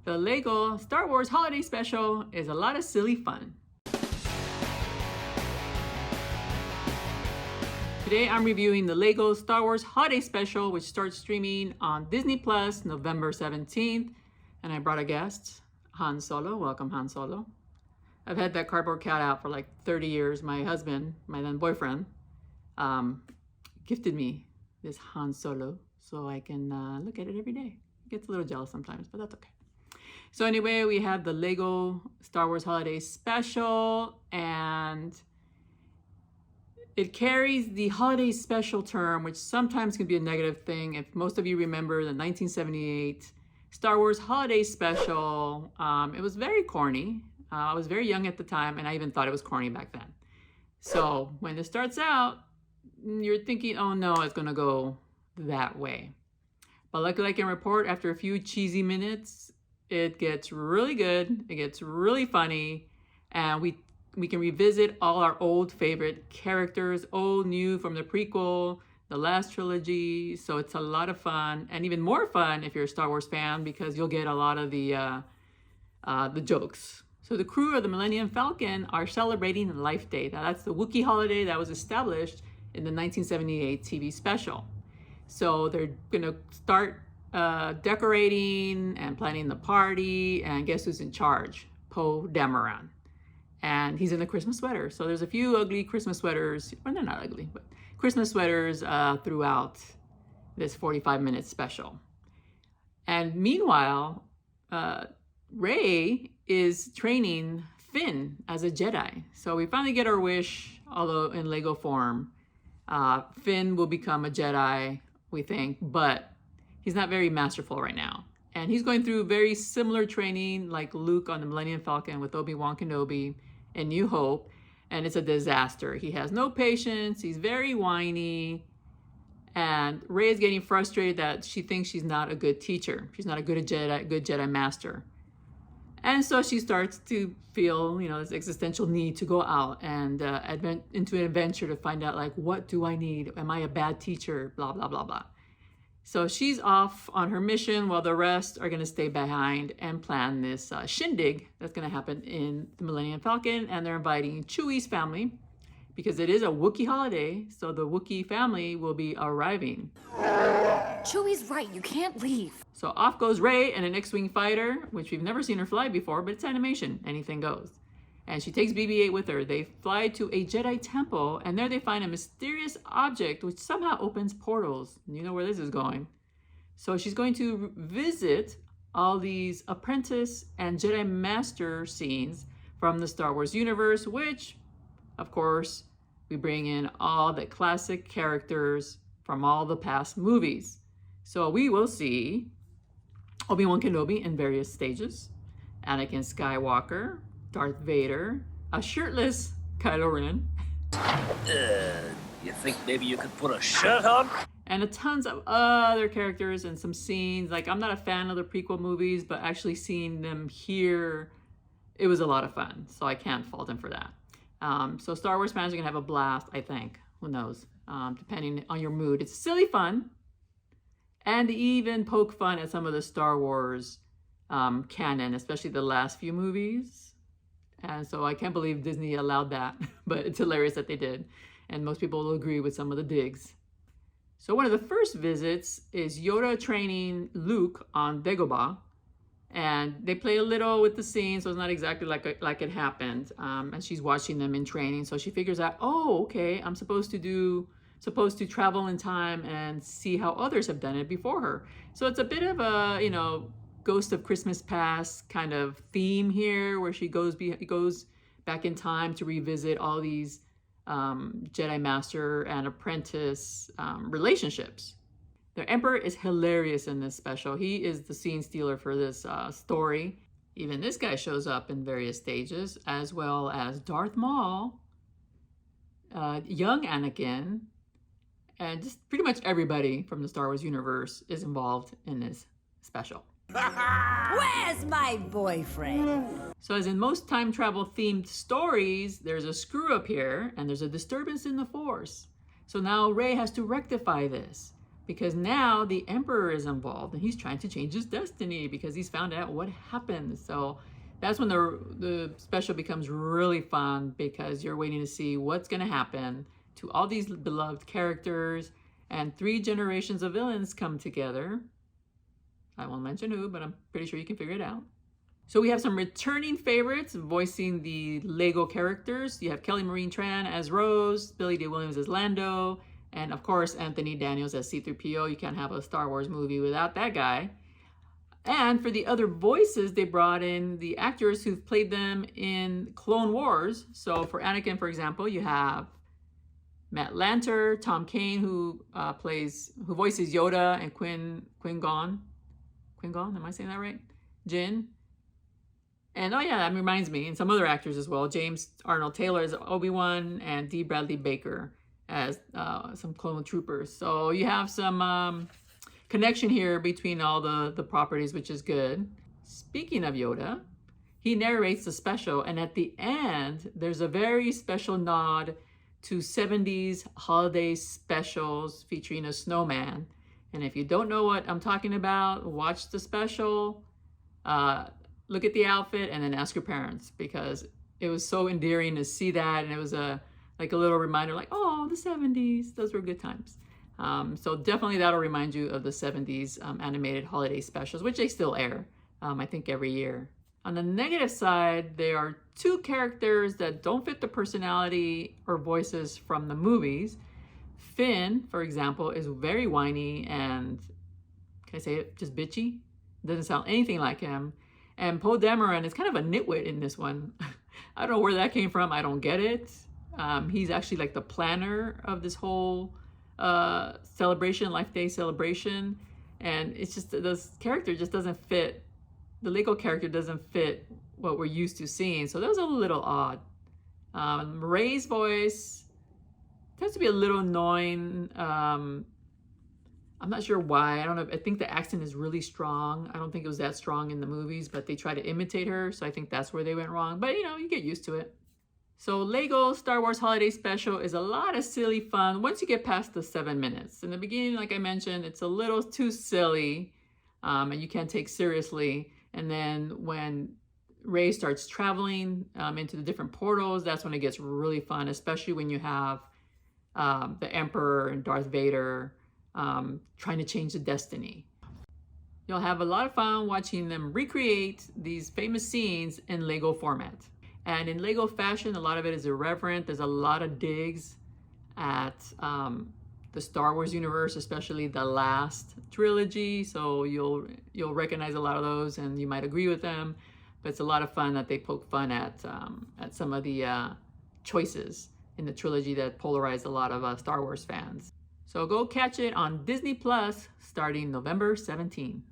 The Lego Star Wars Holiday Special is a lot of silly fun. Today I'm reviewing the Lego Star Wars Holiday Special, which starts streaming on Disney Plus November 17th. And I brought a guest, Han Solo. Welcome, Han Solo. I've had that cardboard cutout for like 30 years. My husband, my then boyfriend, gifted me this Han Solo so I can look at it every day. It gets a little jealous sometimes, but that's okay. So anyway, we have the Lego Star Wars Holiday Special, and it carries the holiday special term, which sometimes can be a negative thing. If most of you remember the 1978 Star Wars Holiday Special, it was very corny. I was very young at the time, and I even thought it was corny back then. So when it starts out, you're thinking, oh no, it's gonna go that way. But luckily I can report after a few cheesy minutes, it gets really good, it gets really funny, and we can revisit all our old favorite characters, old, new, from the prequel, the last trilogy. So it's a lot of fun, and even more fun if you're a Star Wars fan, because you'll get a lot of the jokes. So the crew of the Millennium Falcon are celebrating Life Day. Now that's the Wookiee holiday that was established in the 1978 TV special. So they're gonna start decorating and planning the party, and guess who's in charge? Poe Dameron. And he's in a Christmas sweater. So there's a few ugly Christmas sweaters, well, they're not ugly, but Christmas sweaters throughout this 45-minute special. And meanwhile, Rey is training Finn as a Jedi. So we finally get our wish, although in Lego form. Finn will become a Jedi, we think, but he's not very masterful right now. And he's going through very similar training like Luke on the Millennium Falcon with Obi-Wan Kenobi in New Hope, and it's a disaster. He has no patience, he's very whiny, and Rey is getting frustrated that she thinks she's not a good teacher. She's not a good Jedi Master. And so she starts to feel, this existential need to go out and into an adventure to find out, like, what do I need? Am I a bad teacher? Blah, blah, blah, blah. So she's off on her mission while the rest are going to stay behind and plan this shindig that's going to happen in the Millennium Falcon. And they're inviting Chewie's family because it is a Wookiee holiday. So the Wookiee family will be arriving. Chewie's right, you can't leave. So off goes Rey in an X-Wing fighter, which we've never seen her fly before, but it's animation, anything goes. And she takes BB-8 with her. They fly to a Jedi temple, and there they find a mysterious object which somehow opens portals. You know where this is going. So she's going to visit all these apprentice and Jedi Master scenes from the Star Wars universe, which, of course, we bring in all the classic characters from all the past movies. So we will see Obi-Wan Kenobi in various stages, Anakin Skywalker, Darth Vader, a shirtless Kylo Ren. You think maybe you could put a shirt on? And tons of other characters and some scenes. Like, I'm not a fan of the prequel movies, but actually seeing them here, it was a lot of fun. So I can't fault them for that. So Star Wars fans are gonna have a blast, I think. Who knows? Depending on your mood. It's silly fun, and even poke fun at some of the Star Wars canon, especially the last few movies. And so I can't believe Disney allowed that, but it's hilarious that they did. And most people will agree with some of the digs. So one of the first visits is Yoda training Luke on Dagobah. And they play a little with the scene, so it's not exactly like it happened. And she's watching them in training, so she figures out, oh, okay, I'm supposed to travel in time and see how others have done it before her. So it's a bit of a, Ghost of Christmas Past kind of theme here, where she goes back in time to revisit all these Jedi Master and apprentice relationships. The Emperor is hilarious in this special. He is the scene stealer for this story. Even this guy shows up in various stages, as well as Darth Maul, young Anakin, and just pretty much everybody from the Star Wars universe is involved in this special. Where's my boyfriend? So as in most time travel themed stories, there's a screw up here and there's a disturbance in the Force. So now Rey has to rectify this. because now the Emperor is involved and he's trying to change his destiny because he's found out what happened. So that's when the special becomes really fun, because you're waiting to see what's going to happen to all these beloved characters, and 3 generations of villains come together. I won't mention who, but I'm pretty sure you can figure it out. So we have some returning favorites voicing the Lego characters. You have Kelly Marie Tran as Rose, Billy D. Williams as Lando, and of course Anthony Daniels as C-3PO. You can't have a Star Wars movie without that guy. And for the other voices, they brought in the actors who've played them in Clone Wars. So for Anakin, for example, you have Matt Lanter, Tom Kane, who voices Yoda, and Qui-Gon, am I saying that right? Jin. And oh yeah, that reminds me, and some other actors as well. James Arnold Taylor as Obi-Wan, and D. Bradley Baker as some clone troopers. So you have some connection here between all the properties, which is good. Speaking of Yoda, he narrates the special, and at the end, there's a very special nod to 70s holiday specials featuring a snowman. And if you don't know what I'm talking about, watch the special, look at the outfit, and then ask your parents, because it was so endearing to see that, and it was like a little reminder, like, oh, the 70s, those were good times. So definitely that'll remind you of the 70s animated holiday specials, which they still air, I think, every year. On the negative side, there are 2 characters that don't fit the personality or voices from the movies. Finn, for example, is very whiny and, can I say it, just bitchy? Doesn't sound anything like him. And Poe Dameron is kind of a nitwit in this one. I don't know where that came from. I don't get it. He's actually like the planner of this whole celebration, Life Day celebration. And it's just, this character just doesn't fit. The Lego character doesn't fit what we're used to seeing. So that was a little odd. Rey's voice tends to be a little annoying. I'm not sure why. I don't know. I think the accent is really strong. I don't think it was that strong in the movies, but they try to imitate her. So I think that's where they went wrong. But, you know, you get used to it. So Lego Star Wars Holiday Special is a lot of silly fun once you get past the 7 minutes. In the beginning, like I mentioned, it's a little too silly, and you can't take seriously. And then when Rey starts traveling into the different portals, that's when it gets really fun, especially when you have the Emperor and Darth Vader trying to change the destiny. You'll have a lot of fun watching them recreate these famous scenes in Lego format. And in Lego fashion, a lot of it is irreverent. There's a lot of digs at the Star Wars universe, especially the last trilogy. So you'll recognize a lot of those, and you might agree with them. But it's a lot of fun that they poke fun at some of the choices in the trilogy that polarized a lot of Star Wars fans. So go catch it on Disney Plus starting November 17.